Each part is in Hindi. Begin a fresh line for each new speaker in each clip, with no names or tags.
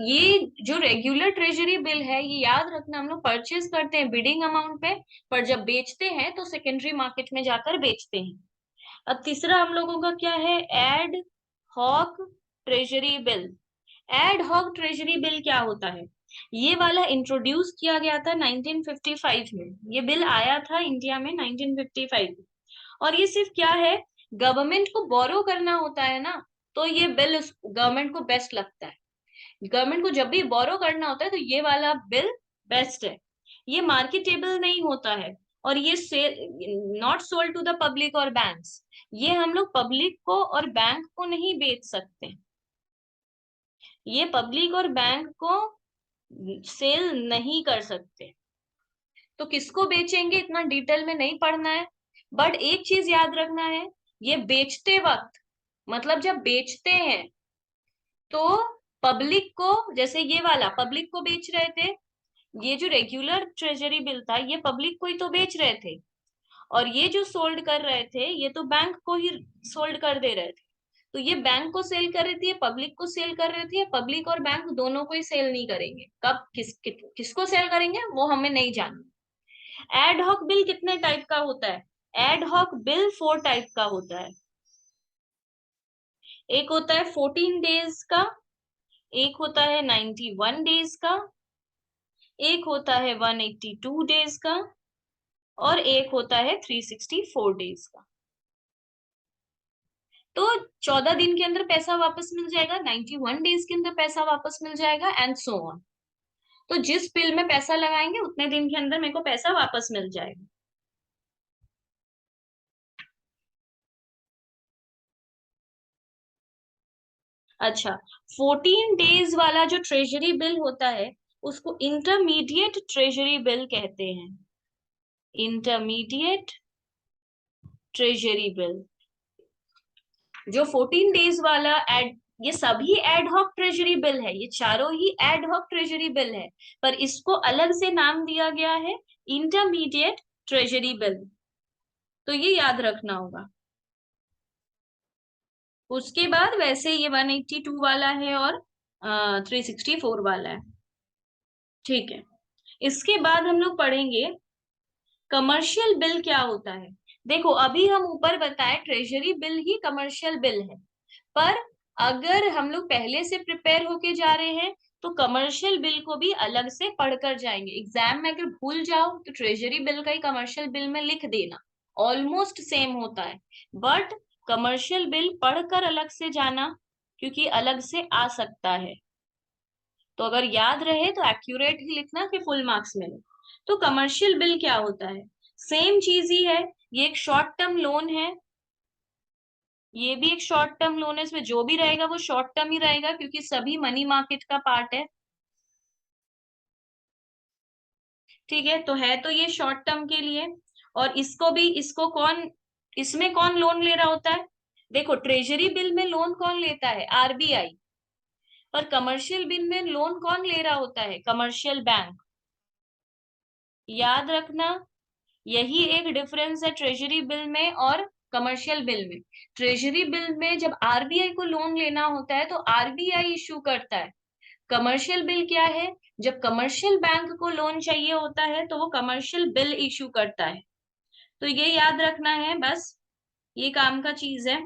ये जो रेगुलर ट्रेजरी बिल है, ये याद रखना, हम लोग परचेज करते हैं बिडिंग अमाउंट पे, पर जब बेचते हैं तो सेकेंडरी मार्केट में जाकर बेचते हैं। अब तीसरा हम लोगों का क्या है, ad hoc treasury bill. Ad hoc treasury bill क्या होता है, ये वाला इंट्रोड्यूस किया गया था 1955 में। ये बिल आया था इंडिया में 1955 में। और ये सिर्फ क्या है, गवर्नमेंट को बोरो करना होता है ना, तो ये बिल गवर्नमेंट को बेस्ट लगता है। गवर्नमेंट को जब भी बोरो करना होता है तो ये वाला बिल बेस्ट है। ये मार्केटेबल नहीं होता है, और ये sell not sold to the public और बैंक्स। ये हम लोग पब्लिक को और बैंक को नहीं बेच सकते, ये पब्लिक और बैंक को सेल नहीं कर सकते। तो किसको बेचेंगे इतना डिटेल में नहीं पढ़ना है, बट एक चीज याद रखना है, ये बेचते वक्त, मतलब जब बेचते हैं तो पब्लिक को, जैसे ये वाला पब्लिक को बेच रहे थे, ये जो रेगुलर ट्रेजरी बिल था ये पब्लिक को ही तो बेच रहे थे, और ये जो सोल्ड कर रहे थे ये तो बैंक को ही सोल्ड कर दे रहे थे। तो ये बैंक को सेल कर रही थी, ये पब्लिक को सेल कर रहे थे, पब्लिक और बैंक दोनों को ही सेल नहीं करेंगे। कब किसको सेल करेंगे वो हमें नहीं जानना। एड हॉक बिल कितने टाइप का होता है, एड हॉक बिल 4 टाइप का होता है। एक होता है 14 डेज का, एक होता है 91 डेज का, एक होता है 182 डेज का, और एक होता है 364 डेज का। तो 14 दिन के अंदर पैसा वापस मिल जाएगा, 91 डेज के अंदर पैसा वापस मिल जाएगा, एंड सो ऑन। तो जिस बिल में पैसा लगाएंगे उतने दिन के अंदर मेरे को पैसा वापस मिल जाएगा। अच्छा, 14 डेज वाला जो ट्रेजरी बिल होता है उसको इंटरमीडिएट ट्रेजरी बिल कहते हैं। Intermediate treasury bill. जो 14 डेज वाला एड, ये सभी एड हॉक ट्रेजरी बिल है, ये चारों ही एड हॉक ट्रेजरी बिल है, पर इसको अलग से नाम दिया गया है इंटरमीडिएट ट्रेजरी बिल। तो ये याद रखना होगा। उसके बाद वैसे ये 182 वाला है और 364 वाला है। ठीक है, इसके बाद हम लोग पढ़ेंगे कमर्शियल बिल क्या होता है। देखो अभी हम ऊपर बताए ट्रेजरी बिल ही कमर्शियल बिल है, पर अगर हम लोग पहले से प्रिपेयर होके जा रहे हैं तो कमर्शियल बिल को भी अलग से पढ़कर जाएंगे। एग्जाम में अगर भूल जाओ तो ट्रेजरी बिल का ही कमर्शियल बिल में लिख देना, ऑलमोस्ट सेम होता है, बट कमर्शियल बिल पढ़कर अलग से जाना, क्योंकि अलग से आ सकता है। तो अगर याद रहे तो एक्यूरेट ही लिखना कि फुल मार्क्स मिले। तो कमर्शियल बिल क्या होता है, सेम चीज ही है, ये एक शॉर्ट टर्म लोन है, ये भी एक शॉर्ट टर्म लोन है, इसमें जो भी रहेगा वो शॉर्ट टर्म ही रहेगा क्योंकि सभी मनी मार्केट का पार्ट है। ठीक है, तो ये शॉर्ट टर्म के लिए। और इसको भी, इसको कौन, इसमें कौन लोन ले रहा होता है, देखो ट्रेजरी बिल में लोन कौन लेता है, आरबीआई, पर कमर्शियल बिल में लोन कौन ले रहा होता है, कमर्शियल बैंक। याद रखना, यही एक डिफरेंस है ट्रेजरी बिल में और कमर्शियल बिल में। ट्रेजरी बिल में जब आरबीआई को लोन लेना होता है तो आरबीआई इशू करता है। कमर्शियल बिल क्या है, जब कमर्शियल बैंक को लोन चाहिए होता है तो वो कमर्शियल बिल इशू करता है। तो ये याद रखना है बस, ये काम का चीज है।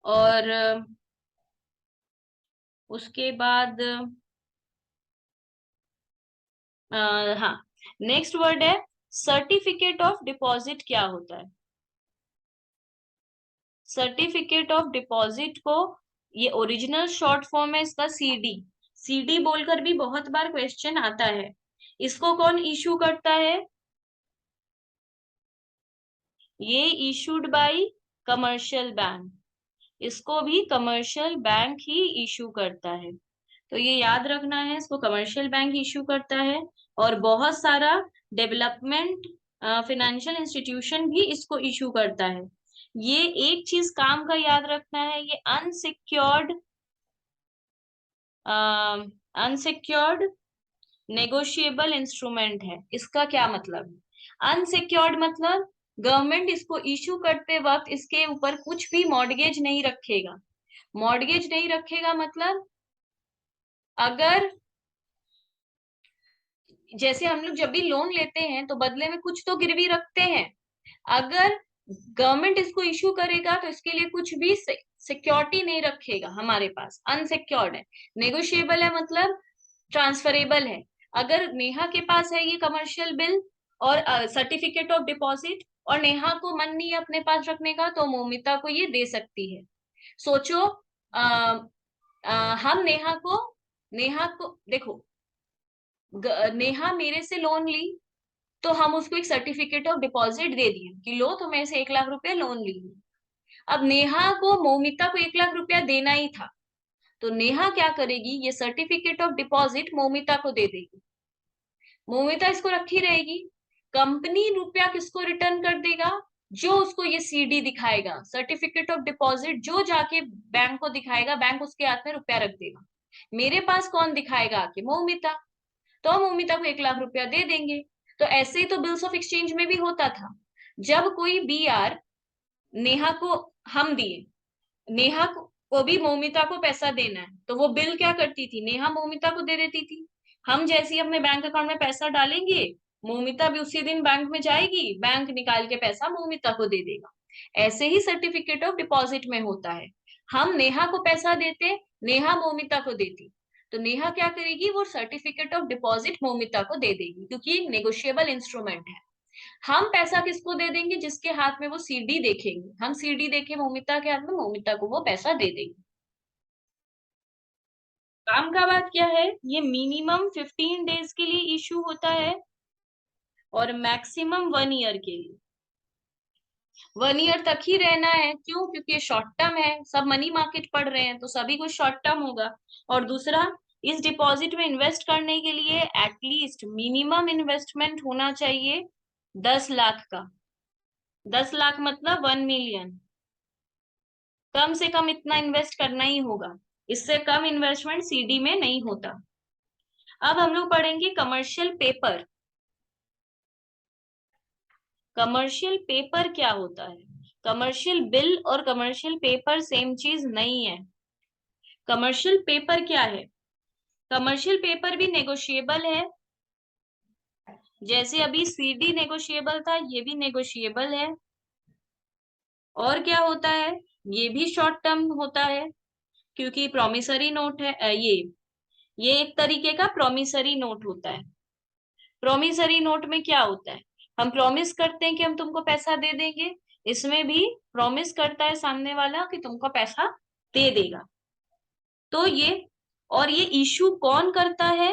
और उसके बाद हाँ, नेक्स्ट वर्ड है सर्टिफिकेट ऑफ डिपॉजिट। क्या होता है सर्टिफिकेट ऑफ डिपॉजिट को, ये ओरिजिनल शॉर्ट फॉर्म है इसका सीडी। सीडी बोलकर भी बहुत बार क्वेश्चन आता है। इसको कौन इशू करता है, ये इशूड बाय कमर्शियल बैंक, इसको भी कमर्शियल बैंक ही इशू करता है। तो ये याद रखना है, इसको कमर्शियल बैंक इशू करता है, और बहुत सारा डेवलपमेंट फाइनेंशियल इंस्टीट्यूशन भी इसको इशू करता है। ये एक चीज काम का याद रखना है, ये अनसिक्योर्ड नेगोशिएबल इंस्ट्रूमेंट है। इसका क्या मतलब है, अनसिक्योर्ड मतलब गवर्नमेंट इसको इशू करते वक्त इसके ऊपर कुछ भी मॉर्गेज नहीं रखेगा। मॉर्गेज नहीं रखेगा मतलब अगर जैसे हम लोग जब भी लोन लेते हैं तो बदले में कुछ तो गिरवी रखते हैं। अगर गवर्नमेंट इसको इशू करेगा तो इसके लिए कुछ भी सिक्योरिटी नहीं रखेगा हमारे पास, अनसिक्योर्ड है। नेगोशिएबल है मतलब ट्रांसफरेबल है। अगर नेहा के पास है ये कमर्शियल बिल और सर्टिफिकेट ऑफ डिपॉजिट, और नेहा को मन नहीं है अपने पास रखने का, तो मौमिता को ये दे सकती है। सोचो, आ, हम नेहा को देखो, नेहा मेरे से लोन ली, तो हम उसको एक सर्टिफिकेट ऑफ डिपॉजिट दे दिए कि लो तो मेरे से 1 लाख रुपया लोन ली। अब नेहा को मौमिता को 1 लाख रुपया देना ही था, तो नेहा क्या करेगी, ये सर्टिफिकेट ऑफ डिपॉजिट मौमिता को दे देगी। मौमिता इसको रखी रहेगी। कंपनी रुपया किसको रिटर्न कर देगा, जो उसको ये सीडी दिखाएगा, सर्टिफिकेट ऑफ डिपॉजिट, जो जाके बैंक को दिखाएगा, बैंक उसके हाथ में रुपया रख देगा। मेरे पास कौन दिखाएगा आके, मौमिता। तो हम मौमिता को 1 लाख रुपया दे देंगे। तो ऐसे ही तो बिल्स ऑफ एक्सचेंज में भी होता था। जब कोई बीआर नेहा को हम दिए, नेहा को भी मौमिता को पैसा देना है, तो वो बिल क्या करती थी, नेहा मौमिता को दे देती थी। हम जैसे ही अपने बैंक अकाउंट में पैसा डालेंगे, मौमिता भी उसी दिन बैंक में जाएगी, बैंक निकाल के पैसा मौमिता को दे देगा। ऐसे ही सर्टिफिकेट ऑफ डिपॉजिट में होता है। हम नेहा को पैसा देते, नेहा मौमिता को देती, तो नेहा क्या करेगी, वो सर्टिफिकेट ऑफ डिपॉजिट मौमिता को दे देगी, क्योंकि एक नेगोशिएबल इंस्ट्रूमेंट है। हम पैसा किसको दे देंगे, जिसके हाथ में वो सीडी देखेंगे, हम सीडी देके मौमिता के हाथ में, मौमिता को वो पैसा दे देंगे। काम का बात क्या है, ये मिनिमम 15 डेज के लिए इशू होता है और मैक्सिमम 1 ईयर के लिए। 1 ईयर तक ही रहना है, क्यों, क्योंकि ये शॉर्ट टर्म है, सब मनी मार्केट पढ़ रहे हैं तो सभी कुछ शॉर्ट टर्म होगा। और दूसरा, इस डिपॉजिट में इन्वेस्ट करने के लिए एटलीस्ट मिनिमम इन्वेस्टमेंट होना चाहिए 10 लाख का। 10 लाख मतलब 1 मिलियन। कम से कम इतना इन्वेस्ट करना ही होगा, इससे कम इन्वेस्टमेंट सीडी में नहीं होता। अब हम लोग पढ़ेंगे कमर्शियल पेपर। कमर्शियल पेपर क्या होता है, कमर्शियल बिल और कमर्शियल पेपर सेम चीज नहीं है। कमर्शियल पेपर क्या है, कमर्शियल पेपर भी नेगोशिएबल है। जैसे अभी सीडी नेगोशिएबल था, ये भी नेगोशिएबल है। और क्या होता है, ये भी शॉर्ट टर्म होता है, क्योंकि प्रोमिसरी नोट है। ये एक तरीके का प्रोमिसरी नोट होता है। प्रोमिसरी नोट में क्या होता है, हम प्रॉमिस करते हैं कि हम तुमको पैसा दे देंगे, इसमें भी प्रॉमिस करता है सामने वाला कि तुमको पैसा दे देगा। तो ये इशू कौन करता है,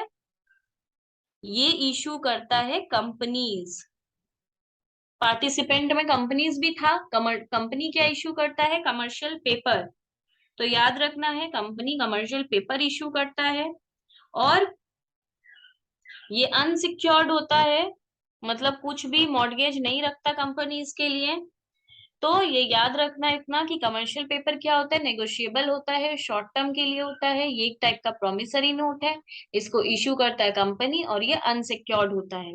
ये इशू करता है कंपनीज। पार्टिसिपेंट में कंपनीज भी था। कंपनी क्या इशू करता है, कमर्शियल पेपर। तो याद रखना है, कंपनी कमर्शियल पेपर इशू करता है, और ये अनसिक्योर्ड होता है, मतलब कुछ भी मॉर्गेज नहीं रखता कंपनी इसके लिए। तो ये याद रखना इतना कि कमर्शियल पेपर क्या होता है, नेगोशिएबल होता है, शॉर्ट टर्म के लिए होता है, ये एक टाइप का प्रोमिसरी नोट है, इसको इशू करता है कंपनी, और ये अनसिक्योर्ड होता है।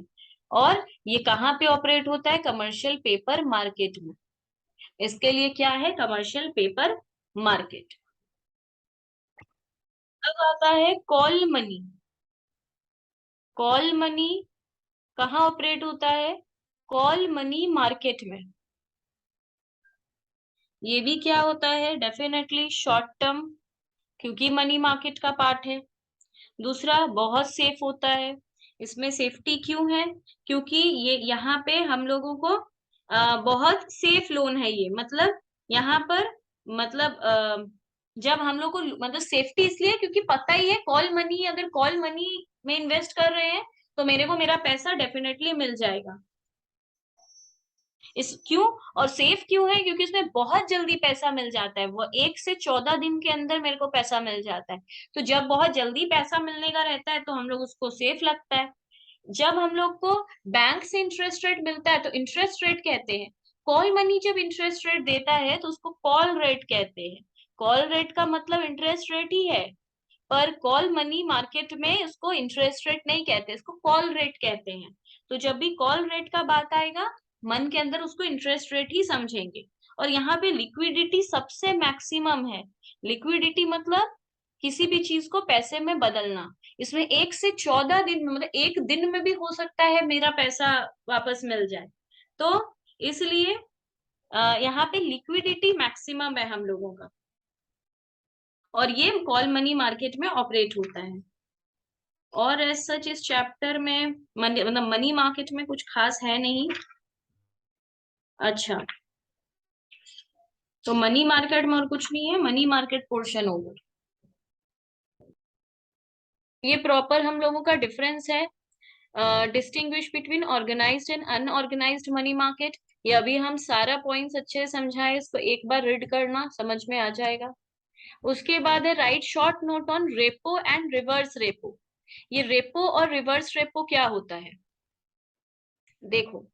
और ये कहाँ पे ऑपरेट होता है, कमर्शियल पेपर मार्केट में। इसके लिए क्या है, कमर्शियल पेपर मार्केट। अब आता है कॉल मनी। कॉल मनी कहाँ ऑपरेट होता है, कॉल मनी मार्केट में। ये भी क्या होता है, डेफिनेटली शॉर्ट टर्म, क्योंकि मनी मार्केट का पार्ट है। दूसरा, बहुत सेफ होता है। इसमें सेफ्टी क्यों है, क्योंकि ये यहाँ पे हम लोगों को बहुत सेफ लोन है ये, मतलब यहाँ पर, मतलब जब हम लोग को, मतलब सेफ्टी इसलिए क्योंकि पता ही है कॉल मनी, अगर कॉल मनी में इन्वेस्ट कर रहे हैं तो मेरे को मेरा पैसा डेफिनेटली मिल जाएगा। इस क्यों, और सेफ क्यों है, क्योंकि इसमें बहुत जल्दी पैसा मिल जाता है, वो 1 से 14 दिन के अंदर मेरे को पैसा मिल जाता है। तो जब बहुत जल्दी पैसा मिलने का रहता है तो हम लोग उसको सेफ लगता है। जब हम लोग को बैंक से इंटरेस्ट रेट मिलता है तो इंटरेस्ट रेट कहते हैं। कॉल मनी जब इंटरेस्ट रेट देता है तो उसको कॉल रेट कहते हैं। कॉल रेट का मतलब इंटरेस्ट रेट ही है, पर कॉल मनी मार्केट में उसको इंटरेस्ट रेट नहीं कहते, इसको कॉल रेट कहते हैं। तो जब भी कॉल रेट का बात आएगा, मन के अंदर उसको इंटरेस्ट रेट ही समझेंगे। और यहाँ पे लिक्विडिटी सबसे मैक्सिमम है। लिक्विडिटी मतलब किसी भी चीज को पैसे में बदलना, इसमें 1 से 14 दिन में, मतलब एक दिन में भी हो सकता है मेरा पैसा वापस मिल जाए। तो इसलिए यहाँ पे लिक्विडिटी मैक्सिमम है हम लोगों का, और ये कॉल मनी मार्केट में ऑपरेट होता है। और एज सच इस चैप्टर में मतलब मनी मार्केट में कुछ खास है नहीं। अच्छा, तो मनी मार्केट में और कुछ नहीं है, मनी मार्केट पोर्शन होगा। ये प्रॉपर हम लोगों का डिफरेंस है, distinguish between organised and unorganised money market. ये अभी हम सारा पॉइंट्स अच्छे से समझाए, इसको एक बार रीड करना, समझ में आ जाएगा। उसके बाद है right short note on repo and reverse repo. ये रेपो और रिवर्स रेपो क्या होता है, देखो।